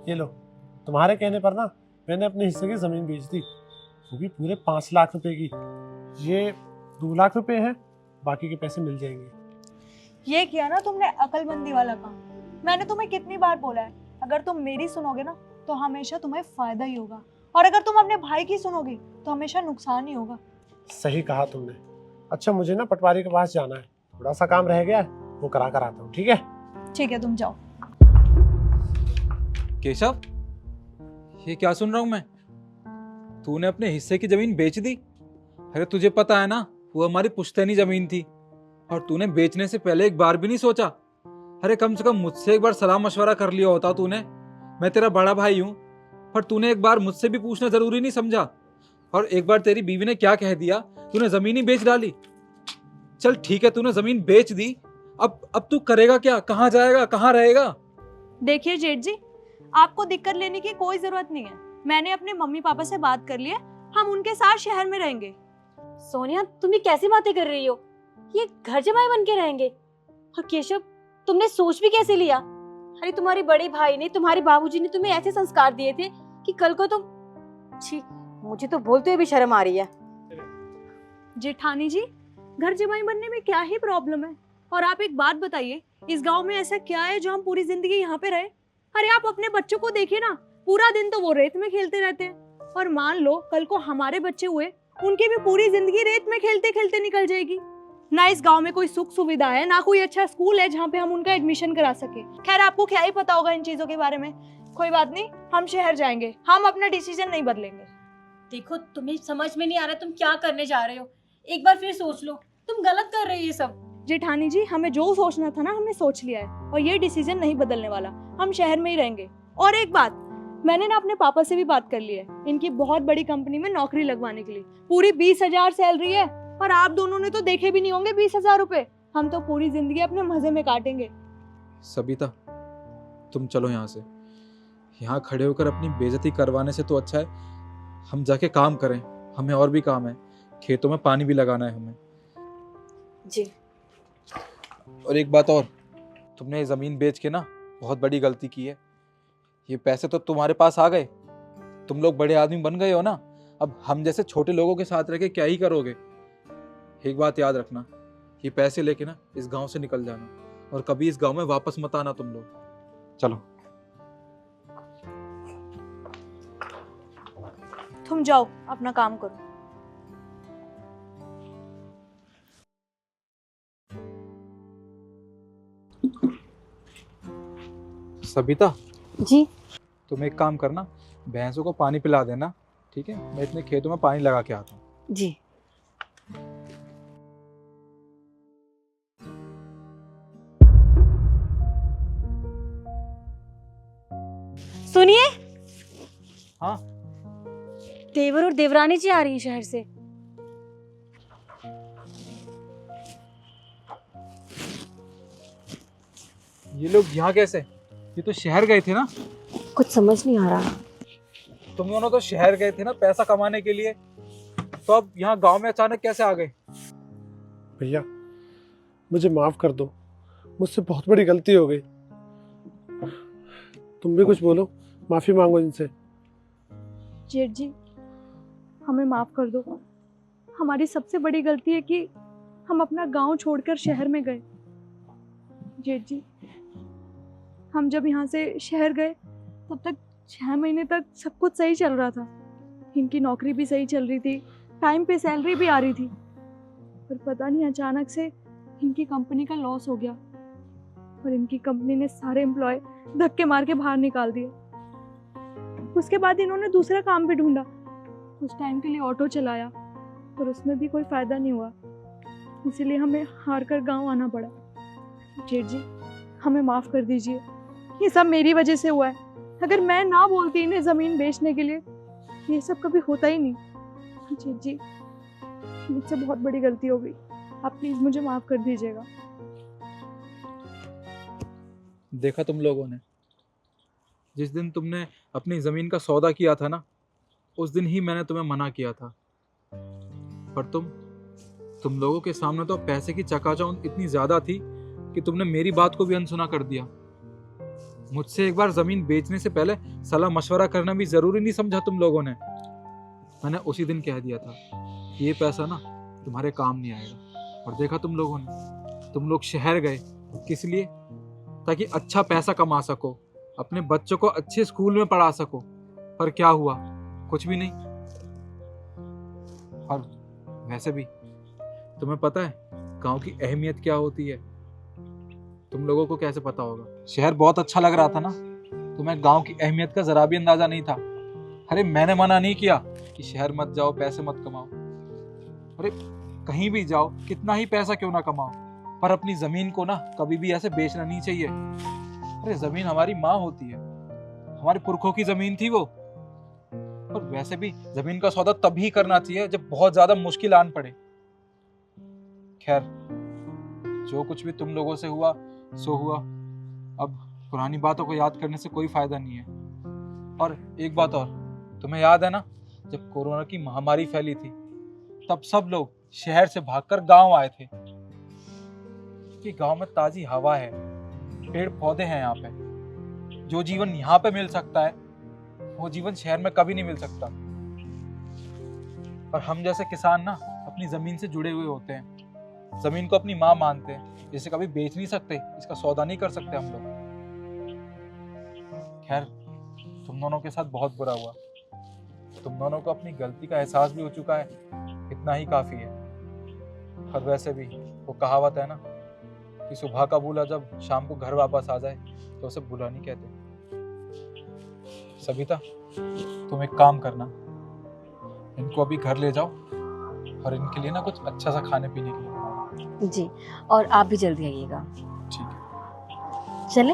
ये लो, तुम्हारे कहने पर ना मैंने अपने हिस्से की ज़मीन बेच दी, वो भी पूरे 5 लाख रुपए की। ये 2 लाख रुपए हैं, बाकी के पैसे मिल जाएंगे। ये किया ना तुमने अकलमंदी वाला काम। मैंने तुम्हें कितनी बार बोला है, अगर तुम मेरी सुनोगे ना तो हमेशा तुम्हें फायदा ही होगा, और अगर तुम अपने भाई की सुनोगी तो हमेशा नुकसान ही होगा। सही कहा तुमने। अच्छा, मुझे ना पटवारी के पास जाना है, थोड़ा सा काम रह गया है, वो करा कर आता हूँ। ठीक है? ठीक है, तुम जाओ। केशव, ये क्या सुन रहा हूं मैं? तूने अपने हिस्से की जमीन बेच दी? अरे तुझे पता है ना, वो हमारी पुश्तैनी जमीन थी, और तूने बेचने से पहले एक बार भी नहीं सोचा? अरे कम से कम मुझसे एक बार सलाह मशवरा कर लिया होता तूने। मैं तेरा बड़ा भाई हूं, पर तूने एक बार मुझसे भी पूछना जरूरी नहीं समझा? और एक बार तेरी बीवी ने क्या कह दिया, तूने जमीन ही बेच डाली। चल ठीक है, तूने जमीन बेच दी, अब तू करेगा क्या? कहाँ जाएगा, कहाँ रहेगा? देखिए जेठ जी, आपको दिक्कत लेने की कोई जरूरत नहीं है। मैंने अपने मम्मी पापा से बात कर ली है, हम उनके साथ शहर में रहेंगे। सोनिया, तुम ये कैसी बातें कर रही हो? ये घर जमाई बन के रहेंगे? और केशव, तुमने सोच भी कैसे लिया? अरे तुम्हारे बड़े भाई ने, तुम्हारे बाबूजी ने तुम्हें ऐसे संस्कार दिए थे कि कल को तुम... छी, मुझे तो बोलते हुए भी शर्म आ रही है। जेठानी जी, घर जमाई बनने में क्या ही प्रॉब्लम है? और आप एक बात बताइए, इस गांव में ऐसा क्या है जो हम पूरी जिंदगी यहाँ पे रहे? अरे आप अपने बच्चों को देखिए ना, पूरा दिन तो वो रेत में खेलते रहते हैं, और मान लो कल को हमारे बच्चे हुए, उनकी भी पूरी जिंदगी रेत में खेलते खेलते निकल जाएगी। ना इस गांव में कोई सुख सुविधा है, ना कोई अच्छा स्कूल है जहाँ पे हम उनका एडमिशन करा सके। खैर, आपको क्या ही पता होगा इन चीजों के बारे में। कोई बात नहीं, हम शहर जाएंगे, हम अपना डिसीजन नहीं बदलेंगे। देखो, तुम्हें समझ में नहीं आ रहा तुम क्या करने जा रहे हो। एक बार फिर सोच लो, तुम गलत कर रहे हो ये सब। जेठानी जी, हमें जो सोचना था ना, हमने सोच लिया है, और ये डिसीजन नहीं बदलने वाला। हम शहर में ही रहेंगे। और एक बात, मैंने ना अपने पापा से भी बात कर ली है, इनकी बहुत बड़ी कंपनी में नौकरी लगवाने के लिए। पूरी 20,000 सैलरी है, और आप दोनों ने तो देखे भी नहीं होंगे 20,000 रुपए। हम तो पूरी जिंदगी अपने मजे में काटेंगे। सबिता, तुम चलो यहाँ से। यहाँ खड़े होकर अपनी बेइज्जती करवाने से तो अच्छा है हम जाके काम करें। हमें और भी काम है, खेतों में पानी भी लगाना है हमें। जी। और एक बात और, तुमने ये जमीन बेच के ना बहुत बड़ी गलती की है। ये पैसे तो तुम्हारे पास आ गए, तुम लोग बड़े आदमी बन गए हो ना, अब हम जैसे छोटे लोगों के साथ रह के क्या ही करोगे? एक बात याद रखना, ये पैसे लेके ना इस गांव से निकल जाना, और कभी इस गांव में वापस मत आना तुम लोग। चलो। तुम जाओ, अपना काम करो। सबिता जी। तुम एक काम करना, भैंसों को पानी पिला देना, ठीक है? मैं इतने खेतों में पानी लगा के आता हूँ। जी। सुनिए। हाँ। देवर और देवरानी जी आ रही है शहर से। ये लोग यहाँ कैसे? ये तो शहर गए थे ना? कुछ समझ नहीं आ रहा। तुम दोनों तो शहर गए थे ना पैसा कमाने के लिए, तो अब यहाँ गांव में अचानक कैसे आ गए? भैया, मुझे माफ कर दो, मुझसे बहुत बड़ी गलती हो गई। तुम भी कुछ बोलो, माफी मांगो इनसे। जेठ जी, हमें माफ कर दो। हमारी सबसे बड़ी गलती है कि हम अपना गांव छोड़कर शहर में गए। जेठ जी, हम जब यहाँ से शहर गए तब तक 6 महीने तक सब कुछ सही चल रहा था। इनकी नौकरी भी सही चल रही थी, टाइम पे सैलरी भी आ रही थी, पर पता नहीं अचानक से इनकी कंपनी का लॉस हो गया, और इनकी कंपनी ने सारे एम्प्लॉय धक्के मार के बाहर निकाल दिए। उसके बाद इन्होंने दूसरा काम भी ढूंढा, कुछ टाइम के लिए ऑटो चलाया, पर उसमें भी कोई फायदा नहीं हुआ, इसीलिए हमें हार कर गाँव आना पड़ा। जेठ जी, हमें माफ कर दीजिए, ये सब मेरी वजह से हुआ है। अगर मैं ना बोलती इन्हें जमीन बेचने के लिए, ये सब कभी होता ही नहीं। जेठ जी, मुझसे बहुत बड़ी गलती हो गई, आप प्लीज मुझे माफ कर दीजिएगा। देखा तुम लोगों ने, जिस दिन तुमने अपनी जमीन का सौदा किया था ना, उस दिन ही मैंने तुम्हें मना किया था, पर तुम लोगों के सामने तो पैसे की चकाचौंध इतनी ज्यादा थी कि तुमने मेरी बात को भी अनसुना कर दिया। मुझसे एक बार जमीन बेचने से पहले सलाह मशवरा करना भी जरूरी नहीं समझा तुम लोगों ने? मैंने उसी दिन कह दिया था कि ये पैसा ना तुम्हारे काम नहीं आएगा। और देखा तुम लोगों ने, तुम लोग शहर गए किस लिए? ताकि अच्छा पैसा कमा सको, अपने बच्चों को अच्छे स्कूल में पढ़ा सको। पर क्या हुआ? कुछ भी नहीं। और वैसे भी तुम्हें पता है गांव की अहमियत क्या होती है? तुम लोगों को कैसे पता होगा? शहर बहुत अच्छा लग रहा था ना, तुम्हें गांव की अहमियत का जरा भी अंदाजा नहीं था। अरे मैंने मना नहीं किया कि शहर मत जाओ, पैसे मत कमाओ। अरे कहीं भी जाओ, कितना ही पैसा क्यों ना कमाओ, पर अपनी जमीन को ना कभी भी ऐसे बेचना नहीं चाहिए। अरे जमीन हमारी माँ होती है, हमारे पुरखों की जमीन थी वो। और वैसे भी जमीन का सौदा तभी करना चाहिए जब बहुत ज्यादा मुश्किल आन पड़े। खैर, जो कुछ भी तुम लोगों से हुआ सो हुआ। अब पुरानी बातों को याद करने से कोई फायदा नहीं है। और एक बात और, तुम्हें याद है ना जब कोरोना की महामारी फैली थी, तब सब लोग शहर से भागकर गांव आए थे कि गांव में ताजी हवा है, पेड़ पौधे हैं। यहाँ पे जो जीवन यहाँ पे मिल सकता है वो जीवन शहर में कभी नहीं मिल सकता। और हम जैसे किसान ना अपनी जमीन से जुड़े हुए होते हैं, जमीन को अपनी माँ मानते हैं, जिसे कभी बेच नहीं सकते, इसका सौदा नहीं कर सकते हम लोग। खैर, तुम दोनों के साथ बहुत बुरा हुआ। तुम दोनों को अपनी गलती का एहसास भी हो चुका है, इतना ही काफी है। और वैसे भी वो कहावत है ना कि सुबह का बूला जब शाम को घर वापस आ जाए तो उसे बुला नहीं कहते। सविता, तुम एक काम करना, इनको अभी घर ले जाओ और इनके लिए ना कुछ अच्छा सा खाने पीने के लिए बनाओ। जी, और आप भी जल्दी आइएगा। ठीक है। चले।